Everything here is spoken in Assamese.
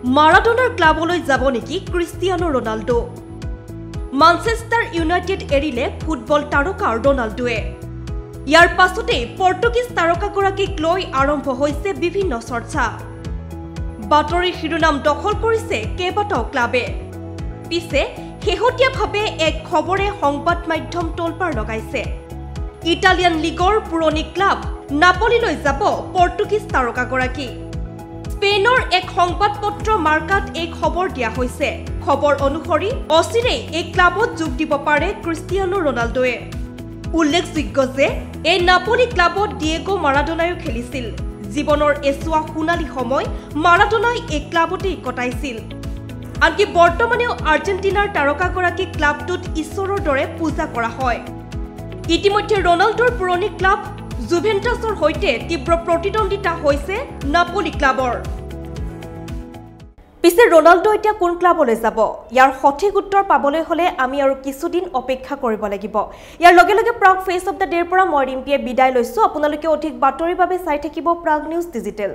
মাৰাডোনাৰ ক্লাবলৈ যাব নেকি ক্ৰিষ্টিয়ানো ৰনাল্ডো? মানচেষ্টাৰ ইউনাইটেড এৰিলে ফুটবল তাৰকা ৰনাল্ডোৱে। ইয়াৰ পাছতে পৰ্তুগীজ তাৰকাগৰাকীক লৈ আৰম্ভ হৈছে বিভিন্ন চৰ্চা। বাতৰিৰ শিৰোনাম দখল কৰিছে কেইবাটাও ক্লাবে। পিছে শেহতীয়াভাৱে এক খবৰে সংবাদ মাধ্যম তোলপাৰ লগাইছে। ইটালিয়ান লীগৰ পুৰণি ক্লাব নাপোলিলৈ যাব পৰ্তুগীজ তাৰকাগৰাকী। স্পেইনৰ এক সংবাদপত্ৰ মাৰ্কাত এই খবৰ দিয়া হৈছে। খবৰ অনুসৰি অচিৰেই এই ক্লাবত যোগ দিব পাৰে ক্ৰিষ্টিয়ানো ৰনাল্ডোৱে। উল্লেখযোগ্য যে এই নাপোলি ক্লাবত ডিয়েগো মাৰাডোনায়ো খেলিছিল। জীৱনৰ এছোৱা সোণালী সময় মাৰাডোনাই এই ক্লাবতেই কটাইছিল। আনকি বৰ্তমানেও আৰ্জেণ্টিনাৰ তাৰকাগৰাকী ক্লাবটোত ঈশ্বৰৰ দৰে পূজা কৰা হয়। ইতিমধ্যে ৰনাল্ডোৰ পুৰণি ক্লাব জুভেন্টাছৰ সৈতে তীব্ৰ প্ৰতিদ্বন্দ্বিতা হৈছে নাপোলি ক্লাবৰ। পিছে ৰনাল্ডো এতিয়া কোন ক্লাবলৈ যাব? ইয়াৰ সঠিক উত্তৰ পাবলৈ হলে আমি আৰু কিছুদিন অপেক্ষা কৰিব লাগিব। ইয়াৰ লগে লগে প্ৰাগ ফেচ অফ দ্য ডেৰ পৰা মই ৰিম্পিয়ে বিদায় লৈছো। আপোনালোকে অধিক বাতৰিৰ বাবে চাই থাকিব প্ৰাগ নিউজ ডিজিটেল।